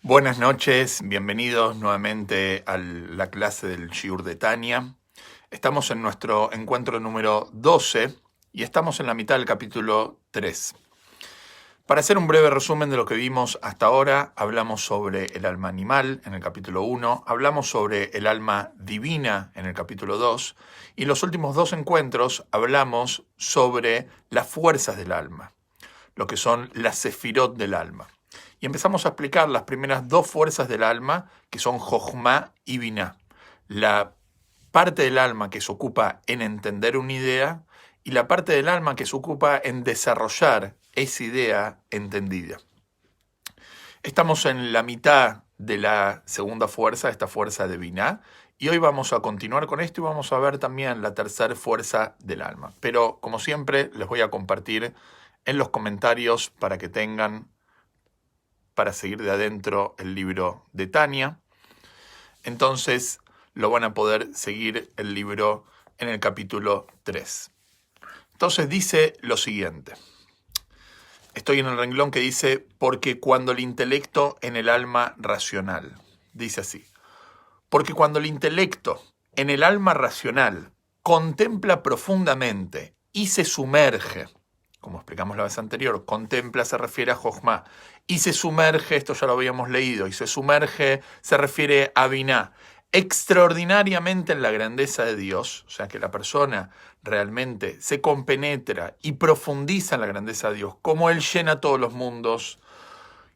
Buenas noches, bienvenidos nuevamente a la clase del Shiur de Tania. Estamos en nuestro encuentro número 12 y estamos en la mitad del capítulo 3. Para hacer un breve resumen de lo que vimos hasta ahora, hablamos sobre el alma animal en el capítulo 1, hablamos sobre el alma divina en el capítulo 2 y en los últimos dos encuentros hablamos sobre las fuerzas del alma, lo que son las sefirot del alma. Y empezamos a explicar las primeras dos fuerzas del alma, que son Jochma y Biná. La parte del alma que se ocupa en entender una idea y la parte del alma que se ocupa en desarrollar esa idea entendida. Estamos en la mitad de la segunda fuerza, esta fuerza de Biná, y hoy vamos a continuar con esto y vamos a ver también la tercera fuerza del alma. Pero, como siempre, les voy a compartir en los comentarios para que tengan para seguir de adentro el libro de Tania. Entonces lo van a poder seguir el libro en el capítulo 3. Entonces dice lo siguiente. Estoy en el renglón que dice, porque cuando el intelecto en el alma racional, dice así, porque cuando el intelecto en el alma racional contempla profundamente y se sumerge, como explicamos la vez anterior, contempla se refiere a Jochma, y se sumerge, esto ya lo habíamos leído, y se sumerge se refiere a Biná, extraordinariamente en la grandeza de Dios, o sea que la persona realmente se compenetra y profundiza en la grandeza de Dios, como Él llena todos los mundos,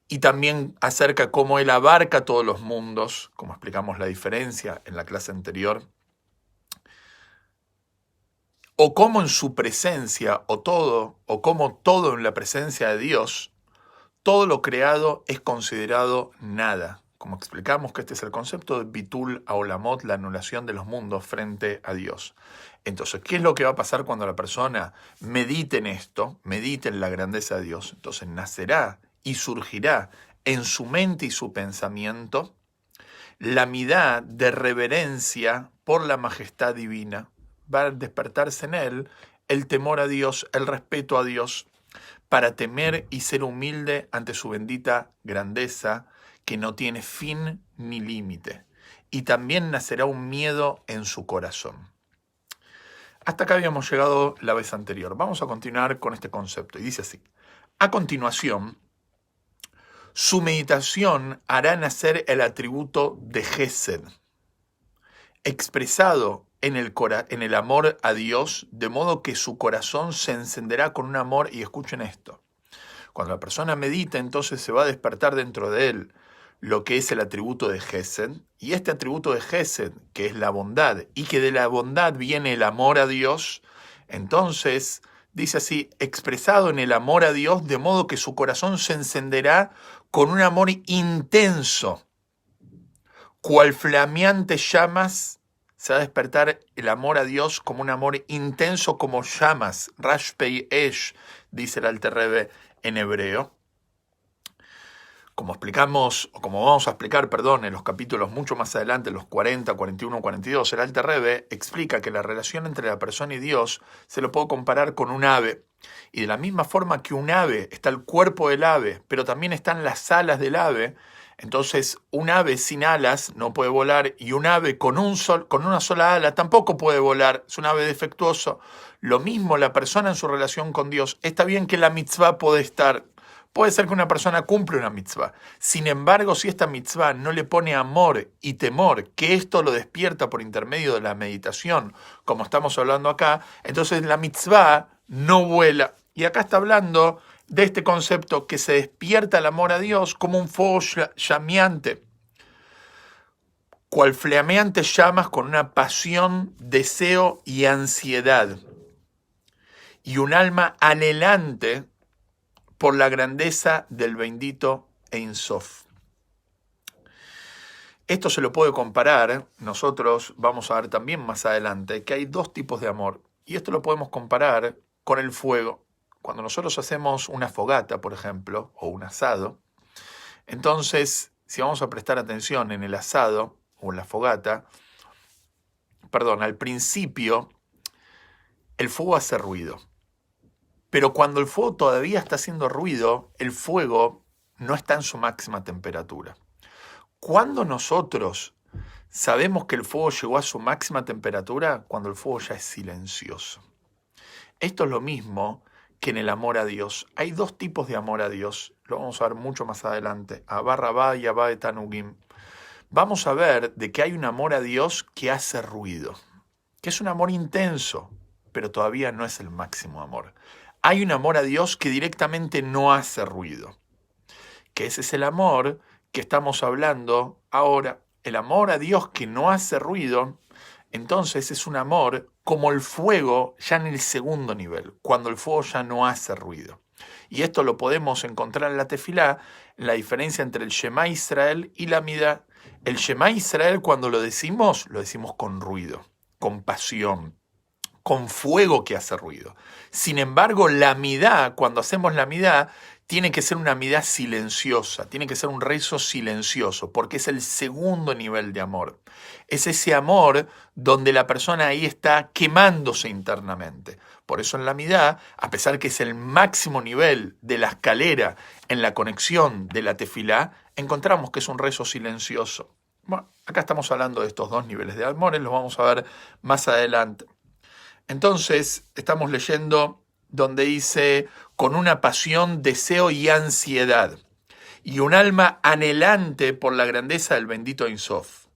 y también acerca cómo Él abarca todos los mundos, como explicamos la diferencia en la clase anterior, o cómo en su presencia, o como todo en la presencia de Dios, todo lo creado es considerado nada. Como explicamos que este es el concepto de Bitul Haolamot, la anulación de los mundos frente a Dios. Entonces, ¿qué es lo que va a pasar cuando la persona medite en esto, medite en la grandeza de Dios? Entonces nacerá y surgirá en su mente y su pensamiento la midá de reverencia por la majestad divina. Va a despertarse en él el temor a Dios, el respeto a Dios, para temer y ser humilde ante su bendita grandeza, que no tiene fin ni límite. Y también nacerá un miedo en su corazón. Hasta acá habíamos llegado la vez anterior. Vamos a continuar con este concepto. Y dice así. A continuación, su meditación hará nacer el atributo de Gesed, expresado en el amor a Dios, de modo que su corazón se encenderá con un amor, y escuchen esto, cuando la persona medita, entonces se va a despertar dentro de él lo que es el atributo de Gesed, y este atributo de Gesed, que es la bondad, y que de la bondad viene el amor a Dios, entonces, dice así, expresado en el amor a Dios, de modo que su corazón se encenderá con un amor intenso, cual flameantes llamas. Se va a despertar el amor a Dios como un amor intenso como llamas. Rashpei Esh, dice el Alter Rebbe en hebreo. Como explicamos, o como vamos a explicar, en los capítulos mucho más adelante, los 40, 41, 42, el Alter Rebbe explica que la relación entre la persona y Dios se lo puede comparar con un ave. Y de la misma forma que un ave, está el cuerpo del ave, pero también están las alas del ave. Entonces, un ave sin alas no puede volar, y un ave con una sola ala tampoco puede volar, es un ave defectuoso. Lo mismo la persona en su relación con Dios. Está bien que la mitzvah puede ser que una persona cumpla una mitzvah. Sin embargo, si esta mitzvah no le pone amor y temor, que esto lo despierta por intermedio de la meditación, como estamos hablando acá, entonces la mitzvah no vuela. Y acá está hablando de este concepto que se despierta el amor a Dios como un fuego llameante, cual flameantes llamas con una pasión, deseo y ansiedad, y un alma anhelante por la grandeza del bendito Ein Sof. Esto se lo puede comparar, nosotros vamos a ver también más adelante, que hay dos tipos de amor, y esto lo podemos comparar con el fuego. Cuando nosotros hacemos una fogata, por ejemplo, o un asado, entonces, si vamos a prestar atención en el asado o en la fogata, al principio el fuego hace ruido. Pero cuando el fuego todavía está haciendo ruido, el fuego no está en su máxima temperatura. ¿Cuándo nosotros sabemos que el fuego llegó a su máxima temperatura? Cuando el fuego ya es silencioso. Esto es lo mismo que en el amor a Dios. Hay dos tipos de amor a Dios. Lo vamos a ver mucho más adelante. Abba Rabá y Abba de Tanugim. Vamos a ver de que hay un amor a Dios que hace ruido, que es un amor intenso, pero todavía no es el máximo amor. Hay un amor a Dios que directamente no hace ruido, que ese es el amor que estamos hablando ahora. El amor a Dios que no hace ruido, entonces es un amor como el fuego ya en el segundo nivel, cuando el fuego ya no hace ruido. Y esto lo podemos encontrar en la tefilá, la diferencia entre el Shema Israel y la Midá. El Shema Israel, cuando lo decimos con ruido, con pasión, con fuego que hace ruido. Sin embargo, la midá, cuando hacemos la midá, tiene que ser una midá silenciosa, tiene que ser un rezo silencioso, porque es el segundo nivel de amor. Es ese amor donde la persona ahí está quemándose internamente. Por eso en la midá, a pesar que es el máximo nivel de la escalera en la conexión de la tefilá, encontramos que es un rezo silencioso. Bueno, acá estamos hablando de estos dos niveles de amores, los vamos a ver más adelante. Entonces, estamos leyendo donde dice, con una pasión, deseo y ansiedad, y un alma anhelante por la grandeza del bendito Ein Sof.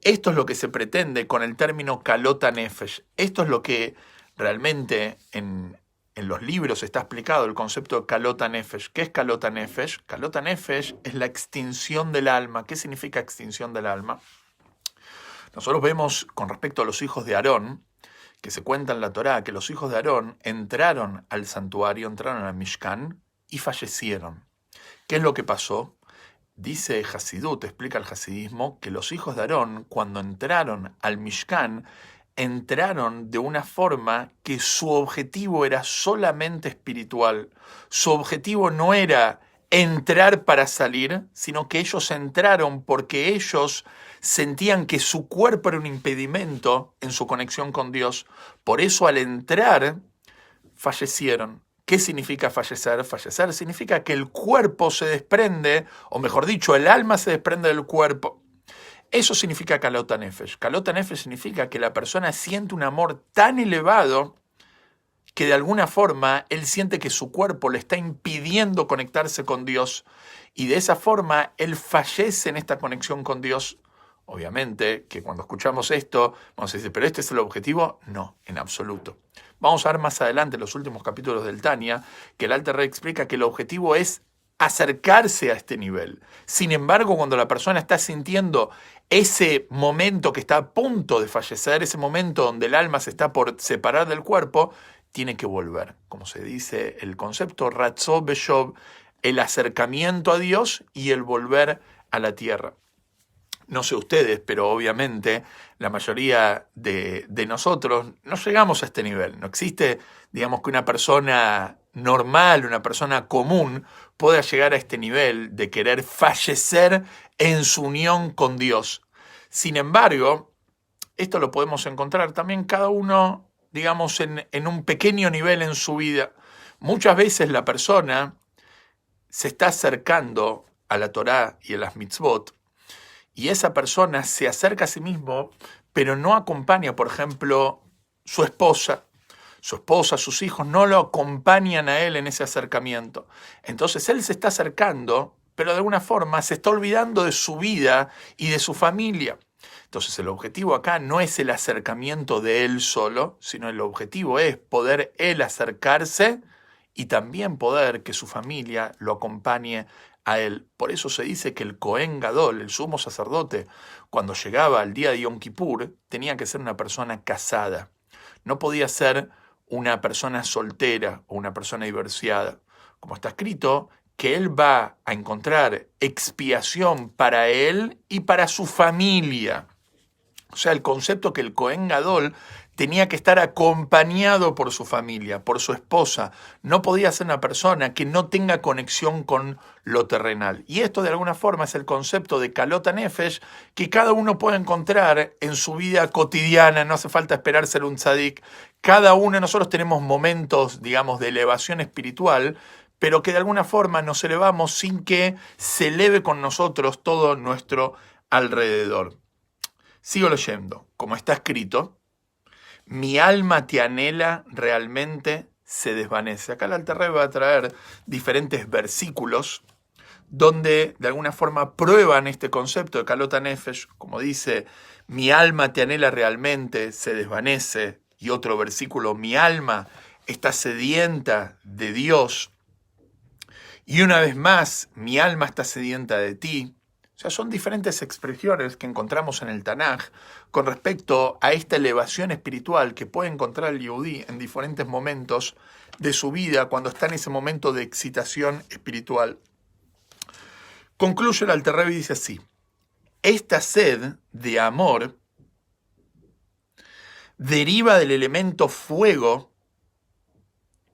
Esto es lo que se pretende con el término kalota nefesh. Esto es lo que realmente en los libros está explicado, el concepto de kalota nefesh. ¿Qué es kalota nefesh? Kalota nefesh es la extinción del alma. ¿Qué significa extinción del alma? Nosotros vemos con respecto a los hijos de Aarón, que se cuenta en la Torá, que los hijos de Aarón entraron al santuario, entraron al Mishkan y fallecieron. ¿Qué es lo que pasó? Dice Hasidut, explica el hasidismo, que los hijos de Aarón, cuando entraron al Mishkan, entraron de una forma que su objetivo era solamente espiritual. Su objetivo no era entrar para salir, sino que ellos entraron porque ellos sentían que su cuerpo era un impedimento en su conexión con Dios. Por eso al entrar, fallecieron. ¿Qué significa fallecer? Fallecer significa que el cuerpo se desprende, o mejor dicho, el alma se desprende del cuerpo. Eso significa kalota nefesh. Kalota nefesh significa que la persona siente un amor tan elevado que de alguna forma él siente que su cuerpo le está impidiendo conectarse con Dios, y de esa forma él fallece en esta conexión con Dios. Obviamente que cuando escuchamos esto, vamos a decir, ¿pero este es el objetivo? No, en absoluto. Vamos a ver más adelante en los últimos capítulos del Tania que el Alter Rebbe explica que el objetivo es acercarse a este nivel. Sin embargo, cuando la persona está sintiendo ese momento que está a punto de fallecer, ese momento donde el alma se está por separar del cuerpo, tiene que volver. Como se dice el concepto Ratzó Beshov, el acercamiento a Dios y el volver a la tierra. No sé ustedes, pero obviamente la mayoría de nosotros no llegamos a este nivel. No existe, digamos, que una persona normal, una persona común, pueda llegar a este nivel de querer fallecer en su unión con Dios. Sin embargo, esto lo podemos encontrar también cada uno, digamos, en un pequeño nivel en su vida. Muchas veces la persona se está acercando a la Torá y a las mitzvot, y esa persona se acerca a sí mismo, pero no acompaña, por ejemplo, su esposa, sus hijos no lo acompañan a él en ese acercamiento. Entonces él se está acercando, pero de alguna forma se está olvidando de su vida y de su familia. Entonces el objetivo acá no es el acercamiento de él solo, sino el objetivo es poder él acercarse y también poder que su familia lo acompañe a él. Por eso se dice que el Cohen Gadol, el sumo sacerdote, cuando llegaba al día de Yom Kippur, tenía que ser una persona casada. No podía ser una persona soltera o una persona divorciada. Como está escrito, que él va a encontrar expiación para él y para su familia. O sea, el concepto que el Cohen Gadol tenía que estar acompañado por su familia, por su esposa. No podía ser una persona que no tenga conexión con lo terrenal. Y esto de alguna forma es el concepto de kalota nefesh que cada uno puede encontrar en su vida cotidiana. No hace falta esperar ser un tzadik. Cada uno de nosotros tenemos momentos, digamos, de elevación espiritual, pero que de alguna forma nos elevamos sin que se eleve con nosotros todo nuestro alrededor. Sigo leyendo, como está escrito, mi alma te anhela, realmente se desvanece. Acá el Alter Rebbe va a traer diferentes versículos donde de alguna forma prueban este concepto de Kalot HaNefesh, como dice, mi alma te anhela realmente, se desvanece, y otro versículo, mi alma está sedienta de Dios, y una vez más, mi alma está sedienta de ti. O sea, son diferentes expresiones que encontramos en el Tanaj con respecto a esta elevación espiritual que puede encontrar el Yehudí en diferentes momentos de su vida cuando está en ese momento de excitación espiritual. Concluye el Alter Rebbe y dice así, esta sed de amor deriva del elemento fuego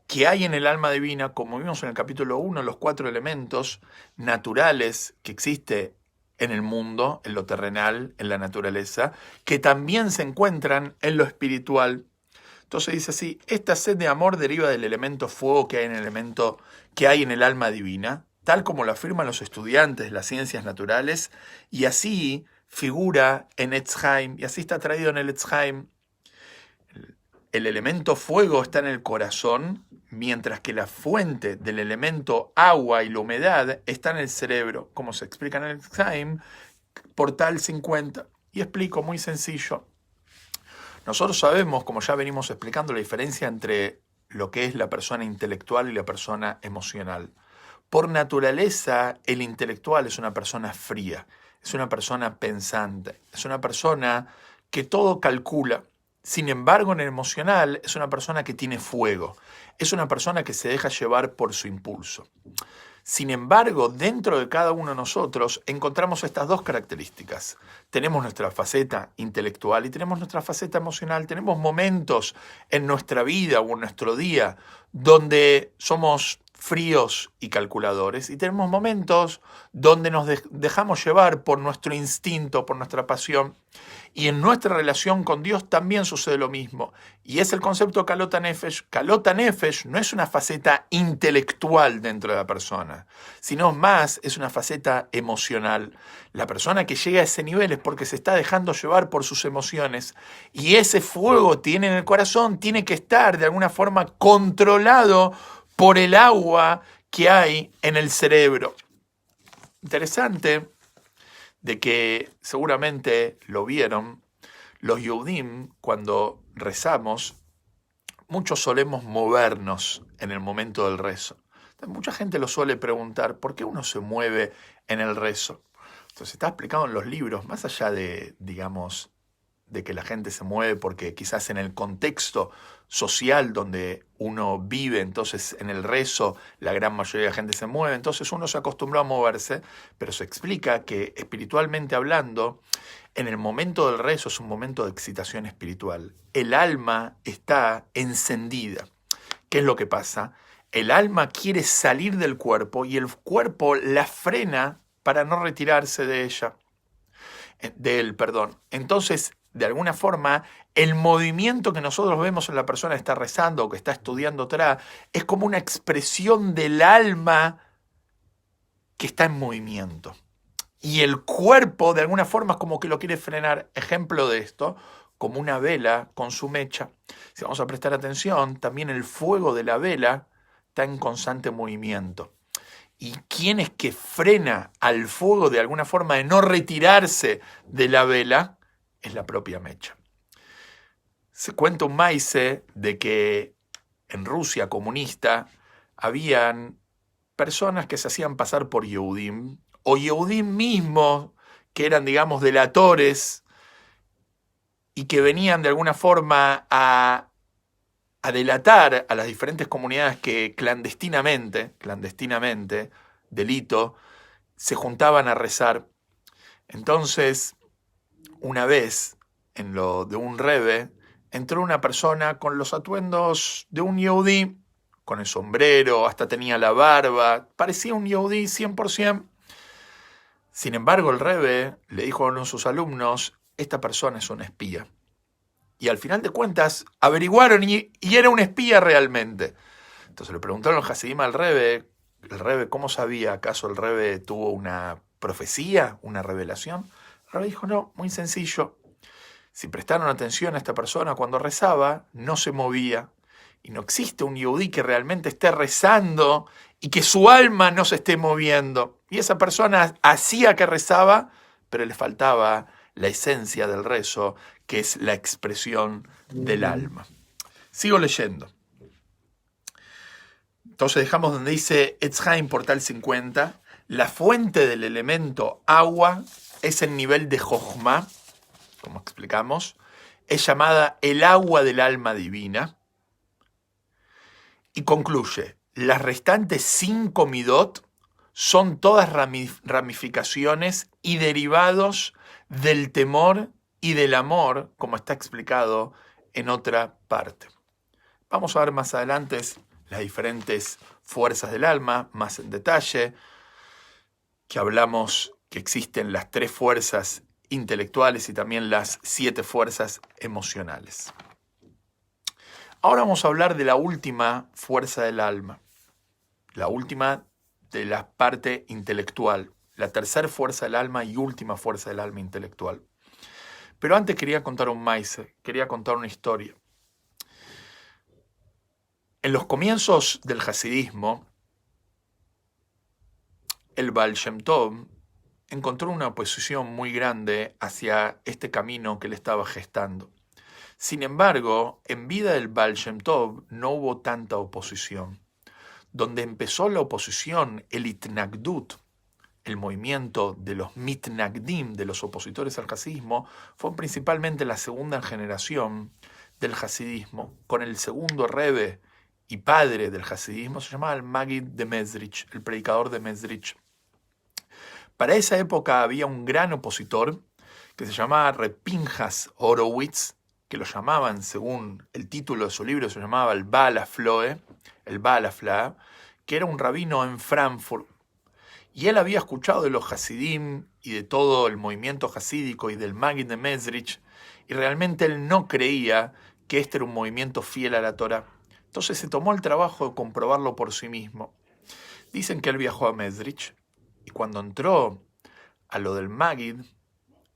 que hay en el alma divina, como vimos en el capítulo 1, los 4 elementos naturales que existe en el mundo, en lo terrenal, en la naturaleza, que también se encuentran en lo espiritual. Entonces dice así, esta sed de amor deriva del elemento fuego que hay en el alma divina, tal como lo afirman los estudiantes de las ciencias naturales, y así figura en Etz Haim, y así está traído en el Etz Haim. El elemento fuego está en el corazón, mientras que la fuente del elemento agua y la humedad está en el cerebro, como se explica en el Etz Haim, portal 50. Y explico muy sencillo. Nosotros sabemos, como ya venimos explicando, la diferencia entre lo que es la persona intelectual y la persona emocional. Por naturaleza, el intelectual es una persona fría, es una persona pensante, es una persona que todo calcula. Sin embargo, en el emocional es una persona que tiene fuego, es una persona que se deja llevar por su impulso. Sin embargo, dentro de cada uno de nosotros encontramos estas dos características. Tenemos nuestra faceta intelectual y tenemos nuestra faceta emocional. Tenemos momentos en nuestra vida o en nuestro día donde somos fríos y calculadores, y tenemos momentos donde nos dejamos llevar por nuestro instinto, por nuestra pasión, y en nuestra relación con Dios también sucede lo mismo, y es el concepto de Kalot HaNefesh. Kalot HaNefesh no es una faceta intelectual dentro de la persona, sino más es una faceta emocional. La persona que llega a ese nivel es porque se está dejando llevar por sus emociones, y ese fuego tiene en el corazón, tiene que estar de alguna forma controlado por el agua que hay en el cerebro. Interesante de que seguramente lo vieron, los Yehudim, cuando rezamos, muchos solemos movernos en el momento del rezo. Entonces, mucha gente lo suele preguntar, ¿por qué uno se mueve en el rezo? Entonces está explicado en los libros, más allá de, digamos, de que la gente se mueve porque quizás en el contexto social donde uno vive, entonces en el rezo la gran mayoría de la gente se mueve, entonces uno se acostumbró a moverse, pero se explica que espiritualmente hablando, en el momento del rezo es un momento de excitación espiritual. El alma está encendida. ¿Qué es lo que pasa? El alma quiere salir del cuerpo y el cuerpo la frena para no retirarse de él. Entonces, de alguna forma, el movimiento que nosotros vemos en la persona que está rezando o que está estudiando Torah es como una expresión del alma que está en movimiento. Y el cuerpo, de alguna forma, es como que lo quiere frenar. Ejemplo de esto, como una vela con su mecha. Si vamos a prestar atención, también el fuego de la vela está en constante movimiento. ¿Y quién es que frena al fuego de alguna forma de no retirarse de la vela? Es la propia mecha. Se cuenta un maíz de que en Rusia comunista habían personas que se hacían pasar por Yehudim, o Yehudim mismos, que eran, digamos, delatores, y que venían de alguna forma a delatar a las diferentes comunidades que clandestinamente, delito, se juntaban a rezar. Entonces, una vez, en lo de un rebe, entró una persona con los atuendos de un yehudí, con el sombrero, hasta tenía la barba, parecía un yehudí 100%. Sin embargo, el rebe le dijo a uno de sus alumnos, esta persona es un espía. Y al final de cuentas, averiguaron y era un espía realmente. Entonces le preguntaron los Hasidim al rebe, el Rebbe, ¿cómo sabía? ¿Acaso el Rebbe tuvo una profecía, una revelación? El Rebbe dijo, no, muy sencillo. Si prestaron atención a esta persona cuando rezaba, no se movía. Y no existe un yehudí que realmente esté rezando y que su alma no se esté moviendo. Y esa persona hacía que rezaba, pero le faltaba la esencia del rezo, que es la expresión del alma. Sigo leyendo. Entonces dejamos donde dice Etz Haim, portal 50, la fuente del elemento agua es el nivel de Jochma, como explicamos, es llamada el agua del alma divina, y concluye, las restantes 5 midot son todas ramificaciones y derivados del temor y del amor, como está explicado en otra parte. Vamos a ver más adelante las diferentes fuerzas del alma, más en detalle, que hablamos que existen las 3 fuerzas intelectuales y también las 7 fuerzas emocionales. Ahora vamos a hablar de la última fuerza del alma, la última de la parte intelectual, la tercera fuerza del alma y última fuerza del alma intelectual. Pero antes quería contar un maise, quería contar una historia. En los comienzos del hasidismo, el Baal Shem Tov encontró una oposición muy grande hacia este camino que le estaba gestando. Sin embargo, en vida del Baal Shem Tov no hubo tanta oposición. Donde empezó la oposición, el Itnagdut, el movimiento de los Mitnagdim, de los opositores al hasidismo, fue principalmente la segunda generación del hasidismo, con el segundo Rebbe y padre del hasidismo, se llamaba el Maggid de Mezrich, el predicador de Mezrich. Para esa época había un gran opositor que se llamaba Reb Pinchas Horowitz, que lo llamaban, según el título de su libro, se llamaba el Baal HaFloe, el Baal HaFla, que era un rabino en Frankfurt. Y él había escuchado de los Hasidim y de todo el movimiento hasídico y del Maggid de Mezrich, y realmente él no creía que este era un movimiento fiel a la Torá. Entonces se tomó el trabajo de comprobarlo por sí mismo. Dicen que él viajó a Mezrich, y cuando entró a lo del Maggid,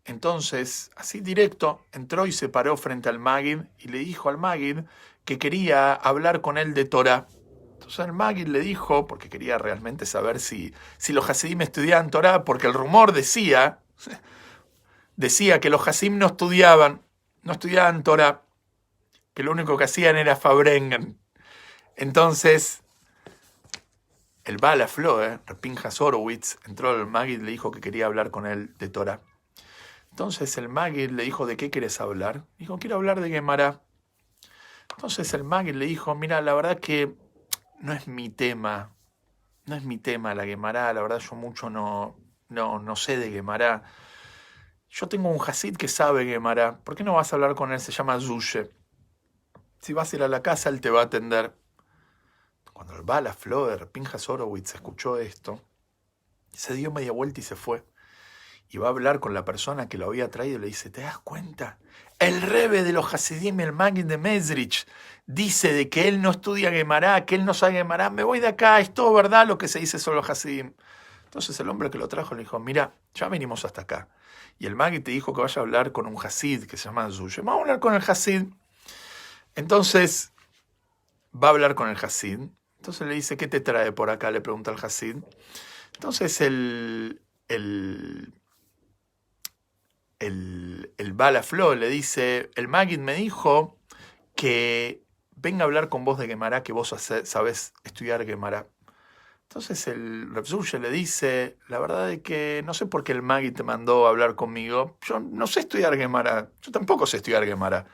entonces, así directo, entró y se paró frente al Maggid y le dijo al Maggid que quería hablar con él de Torá. Entonces el Maggid le dijo, porque quería realmente saber si los Hasidim estudiaban Torá, porque el rumor decía que los Hasidim no estudiaban Torá, que lo único que hacían era Fabrengen. Entonces, el Baal HaFloe, Pinchas Horowitz, entró al Maggid y le dijo que quería hablar con él de Torá. Entonces el Maggid le dijo, ¿de qué quieres hablar? Dijo, quiero hablar de Gemara. Entonces el Maggid le dijo, mira, la verdad que no es mi tema la Gemara, la verdad yo mucho no sé de Gemara. Yo tengo un Hasid que sabe Gemara, ¿por qué no vas a hablar con él? Se llama Zushe. Si vas a ir a la casa, él te va a atender. Cuando el Baal HaFloe, Pinchas Horowitz, escuchó esto, se dio media vuelta y se fue. Y va a hablar con la persona que lo había traído y le dice, ¿te das cuenta? El Rebbe de los Hasidim, el Maggid de Mezrich, dice de que él no estudia Gemara, que él no sabe Gemara. Me voy de acá, es todo verdad lo que se dice sobre los Hasidim. Entonces el hombre que lo trajo le dijo, mira, ya venimos hasta acá. Y el Maggid te dijo que vaya a hablar con un Hasid que se llama Zushe. Vamos a hablar con el Hasid. Entonces va a hablar con el Hasid. Entonces le dice, ¿qué te trae por acá? Le pregunta al Hasid. Entonces el Baal HaFloe le dice, el Maggid me dijo que venga a hablar con vos de Gemara, que vos sabés estudiar Gemara. Entonces el Reb Zushe le dice, la verdad es que no sé por qué el Maggid te mandó a hablar conmigo, yo no sé estudiar Gemara, yo tampoco sé estudiar Gemara.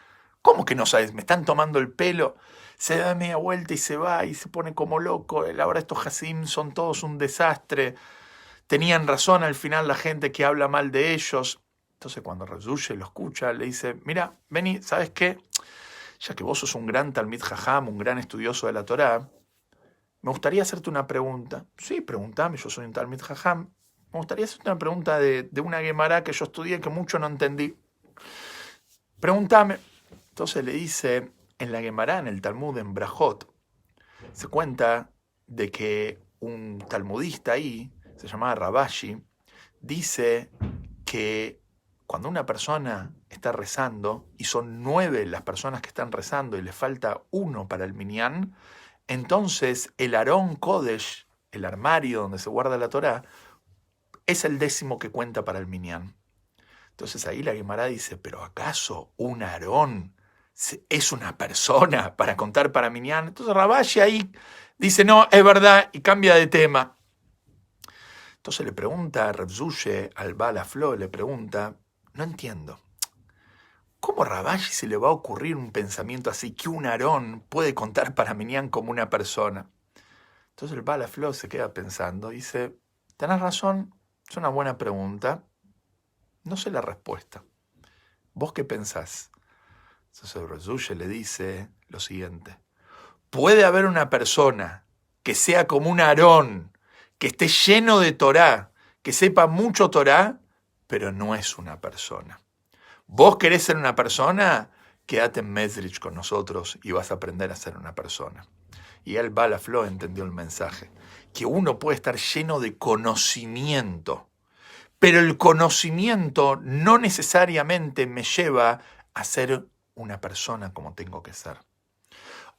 ¿Cómo que no sabes? Me están tomando el pelo. Se da media vuelta y se va y se pone como loco. Ahora estos Hasidim son todos un desastre. Tenían razón al final la gente que habla mal de ellos. Entonces cuando Reb Zushe lo escucha, le dice, mira, vení, ¿sabes qué? Ya que vos sos un gran Talmid Jajam, un gran estudioso de la Torá, me gustaría hacerte una pregunta. Sí, pregúntame, yo soy un Talmid Jajam. Me gustaría hacerte una pregunta de una Gemara que yo estudié que mucho no entendí. Pregúntame. Entonces le dice, en la Gemara, en el Talmud, en Brajot, se cuenta de que un talmudista ahí, se llamaba Rabashi, dice que cuando una persona está rezando y son 9 las personas que están rezando y le falta 1 para el minyan, entonces el Arón Kodesh, el armario donde se guarda la Torá, es el 10º que cuenta para el minyan. Entonces ahí la Guemará dice, ¿pero acaso un Aarón es una persona para contar para minyan? Entonces Rabashi ahí dice, no, es verdad, y cambia de tema. Entonces le pregunta a Reb Zushe, al Baal HaFlo, le pregunta, no entiendo, ¿cómo a Rabashi se le va a ocurrir un pensamiento así, que un Aarón puede contar para minyan como una persona? Entonces el Baal HaFlo se queda pensando, dice, tenés razón, es una buena pregunta, no sé la respuesta. ¿Vos qué pensás? Entonces Reb Zushe le dice lo siguiente, puede haber una persona que sea como un Aarón, que esté lleno de Torá, que sepa mucho Torá, pero no es una persona. ¿Vos querés ser una persona? Quédate en Mezrich con nosotros y vas a aprender a ser una persona. Y el Baal HaFlo entendió el mensaje, que uno puede estar lleno de conocimiento, pero el conocimiento no necesariamente me lleva a ser una persona como tengo que ser.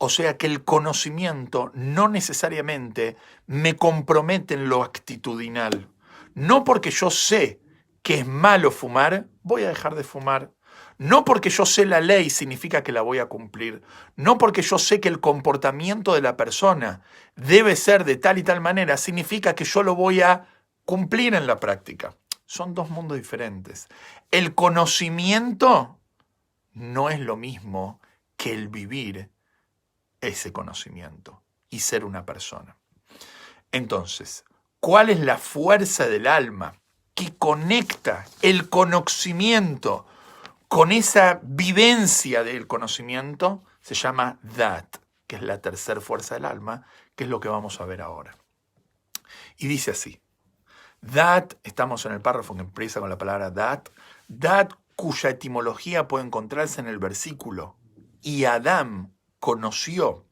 O sea que el conocimiento no necesariamente me compromete en lo actitudinal. No porque yo sé que es malo fumar, voy a dejar de fumar. No porque yo sé la ley significa que la voy a cumplir. No porque yo sé que el comportamiento de la persona debe ser de tal y tal manera, significa que yo lo voy a cumplir en la práctica. Son 2 mundos diferentes. El conocimiento no es lo mismo que el vivir ese conocimiento y ser una persona. Entonces, ¿cuál es la fuerza del alma que conecta el conocimiento con esa vivencia del conocimiento? Se llama Dat, que es la tercera fuerza del alma, que es lo que vamos a ver ahora. Y dice así, Dat, estamos en el párrafo que empieza con la palabra Dat, Dat cuya etimología puede encontrarse en el versículo, y Adam conoció,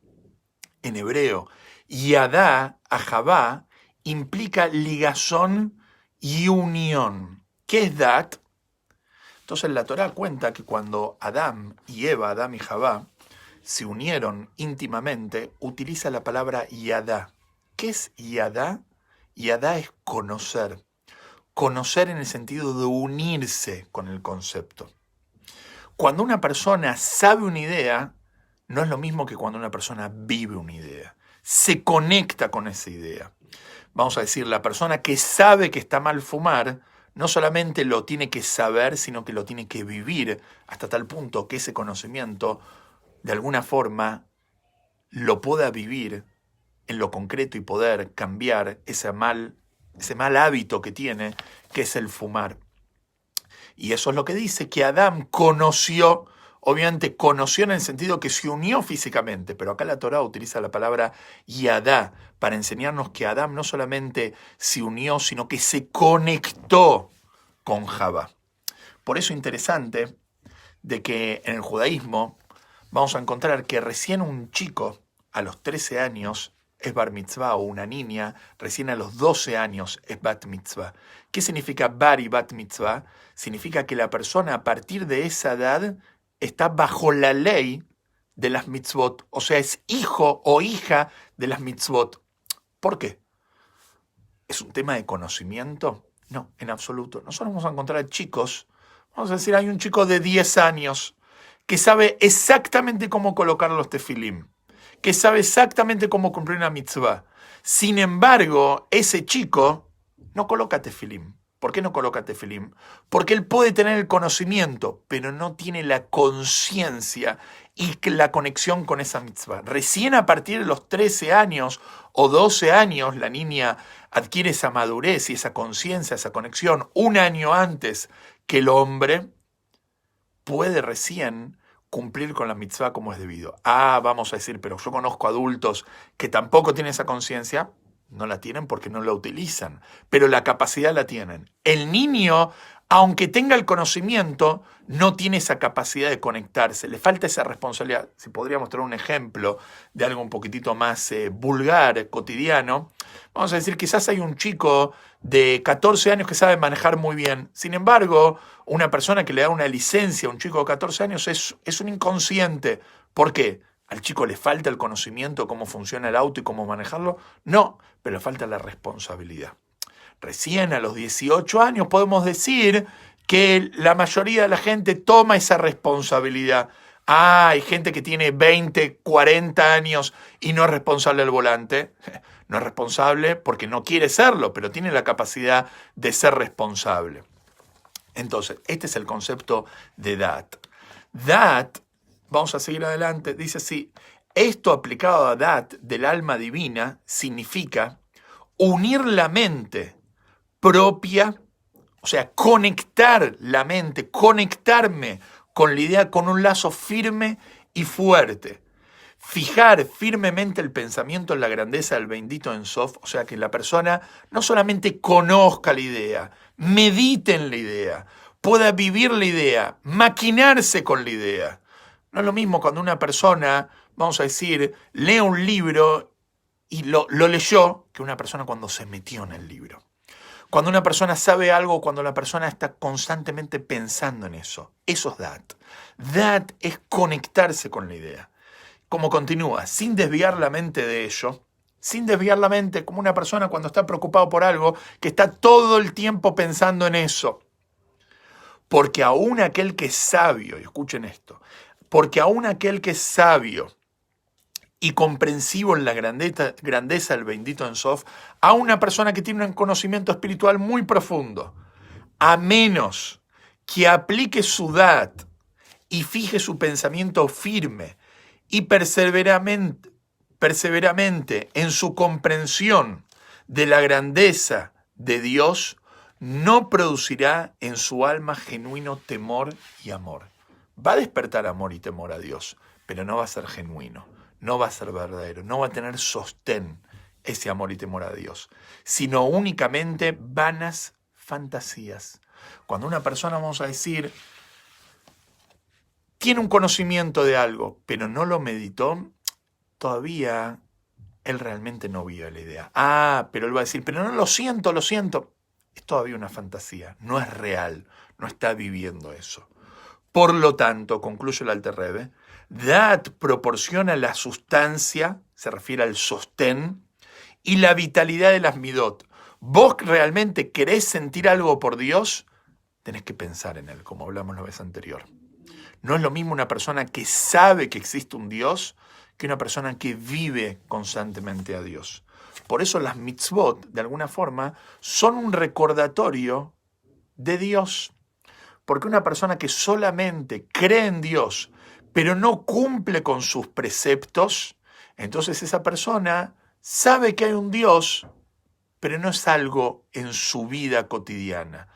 en hebreo, Yadá, Ahavá, implica ligazón y unión. ¿Qué es Dat? Entonces la Torá cuenta que cuando Adán y Eva, Adán y Javá, se unieron íntimamente, utiliza la palabra Yadá. ¿Qué es Yadá? Yadá es conocer. Conocer en el sentido de unirse con el concepto. Cuando una persona sabe una idea, no es lo mismo que cuando una persona vive una idea. Se conecta con esa idea. Vamos a decir, la persona que sabe que está mal fumar, no solamente lo tiene que saber, sino que lo tiene que vivir hasta tal punto que ese conocimiento, de alguna forma, lo pueda vivir en lo concreto y poder cambiar ese mal hábito que tiene, que es el fumar. Y eso es lo que dice, que Adán conoció, obviamente conoció en el sentido que se unió físicamente, pero acá la Torá utiliza la palabra Yadá para enseñarnos que Adán no solamente se unió, sino que se conectó con Javá. Por eso es interesante de que en el judaísmo vamos a encontrar que recién un chico a los 13 años es bar mitzvah, o una niña recién a los 12 años es bat mitzvah. ¿Qué significa bar y bat mitzvah? Significa que la persona a partir de esa edad está bajo la ley de las mitzvot, o sea, es hijo o hija de las mitzvot. ¿Por qué? ¿Es un tema de conocimiento? No, en absoluto. Nosotros vamos a encontrar chicos, vamos a decir, hay un chico de 10 años que sabe exactamente cómo colocar los tefilim, que sabe exactamente cómo cumplir una mitzvah. Sin embargo, ese chico no coloca tefilim. ¿Por qué no coloca tefilim? Porque él puede tener el conocimiento, pero no tiene la conciencia y la conexión con esa mitzvah. Recién a partir de los 13 años o 12 años, la niña adquiere esa madurez y esa conciencia, esa conexión. Un año antes que el hombre puede recién cumplir con la mitzvah como es debido. Vamos a decir, pero yo conozco adultos que tampoco tienen esa conciencia. No la tienen porque no la utilizan, pero la capacidad la tienen. El niño, aunque tenga el conocimiento, no tiene esa capacidad de conectarse, le falta esa responsabilidad. Si podría mostrar un ejemplo de algo un poquitito más vulgar, cotidiano, Vamos a decir, quizás hay un chico de 14 años que sabe manejar muy bien. Sin embargo, una persona que le da una licencia a un chico de 14 años es un inconsciente. ¿Por qué? ¿Al chico le falta el conocimiento de cómo funciona el auto y cómo manejarlo? No, pero le falta la responsabilidad. Recién a los 18 años podemos decir que la mayoría de la gente toma esa responsabilidad. Hay gente que tiene 20, 40 años y no es responsable del volante. No es responsable porque no quiere serlo, pero tiene la capacidad de ser responsable. Entonces, este es el concepto de Dat. Dat, vamos a seguir adelante, dice así: esto aplicado a Dat del alma divina significa unir la mente propia, o sea, conectar la mente, conectarme con la idea, con un lazo firme y fuerte. Fijar firmemente el pensamiento en la grandeza del bendito En Sof, o sea, que la persona no solamente conozca la idea, medite en la idea, pueda vivir la idea, maquinarse con la idea. No es lo mismo cuando una persona, vamos a decir, lee un libro y lo leyó, que una persona cuando se metió en el libro. Cuando una persona sabe algo, cuando la persona está constantemente pensando en eso. Eso es Dat. Dat es conectarse con la idea. Como continúa, sin desviar la mente de ello, sin desviar la mente, como una persona cuando está preocupado por algo, que está todo el tiempo pensando en eso. Porque aún aquel que es sabio, y escuchen esto, porque aún aquel que es sabio y comprensivo en la grandeza del bendito En Sof, a una persona que tiene un conocimiento espiritual muy profundo, a menos que aplique su Dat y fije su pensamiento firme y perseveramente en su comprensión de la grandeza de Dios, no producirá en su alma genuino temor y amor. Va a despertar amor y temor a Dios, pero no va a ser genuino, no va a ser verdadero, no va a tener sostén ese amor y temor a Dios, sino únicamente vanas fantasías. Cuando una persona, vamos a decir, tiene un conocimiento de algo, pero no lo meditó, todavía él realmente no vive la idea. Pero él va a decir, pero no lo siento. Es todavía una fantasía, no es real, no está viviendo eso. Por lo tanto, concluye el Alter Rebbe, Dat proporciona la sustancia, se refiere al sostén, y la vitalidad de las midot. ¿Vos realmente querés sentir algo por Dios? Tenés que pensar en él, como hablamos la vez anterior. No es lo mismo una persona que sabe que existe un Dios que una persona que vive constantemente a Dios. Por eso las mitzvot, de alguna forma, son un recordatorio de Dios. Porque una persona que solamente cree en Dios, pero no cumple con sus preceptos, entonces esa persona sabe que hay un Dios, pero no es algo en su vida cotidiana.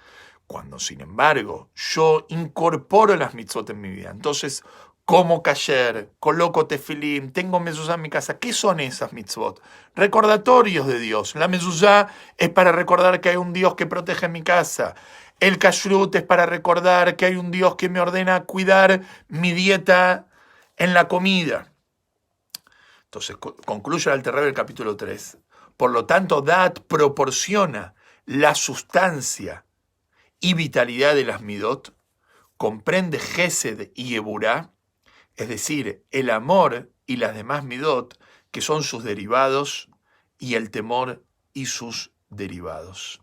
Cuando, sin embargo, yo incorporo las mitzvot en mi vida, entonces como kasher, coloco tefilim, tengo mezuzá en mi casa. ¿Qué son esas mitzvot? Recordatorios de Dios. La mezuzá es para recordar que hay un Dios que protege mi casa. El kashrut es para recordar que hay un Dios que me ordena cuidar mi dieta en la comida. Entonces, concluye el Alter Rebbe el capítulo 3. Por lo tanto, Dat proporciona la sustancia y vitalidad de las midot, comprende Gesed y Eburá, es decir, el amor y las demás midot, que son sus derivados, y el temor y sus derivados.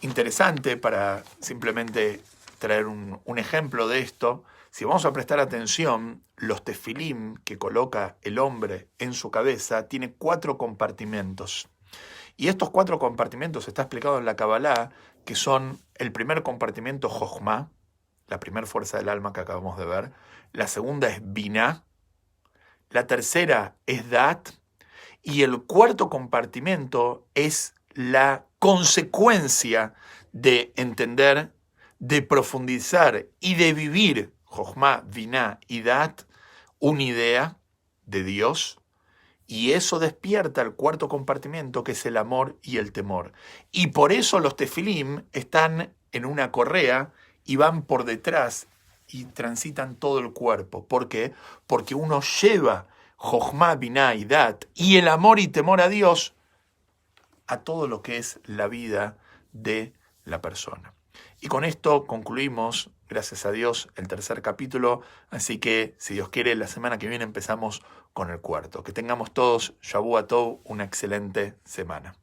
Interesante, para simplemente traer un ejemplo de esto, si vamos a prestar atención, los tefilim que coloca el hombre en su cabeza tiene 4 compartimentos. Y estos 4 compartimentos está explicado en la Kabbalah, que son el primer compartimento Jochma, la primera fuerza del alma que acabamos de ver, la segunda es Binah, la tercera es Dat, y el cuarto compartimento es la consecuencia de entender, de profundizar y de vivir Jochma, Binah y Dat, una idea de Dios, y eso despierta el cuarto compartimento, que es el amor y el temor. Y por eso los tefilim están en una correa y van por detrás y transitan todo el cuerpo. ¿Por qué? Porque uno lleva Jochma, Binah y Dat y el amor y temor a Dios a todo lo que es la vida de la persona. Y con esto concluimos, gracias a Dios, el tercer capítulo, así que si Dios quiere, la semana que viene empezamos con el cuarto. Que tengamos todos, Shavua Tov, una excelente semana.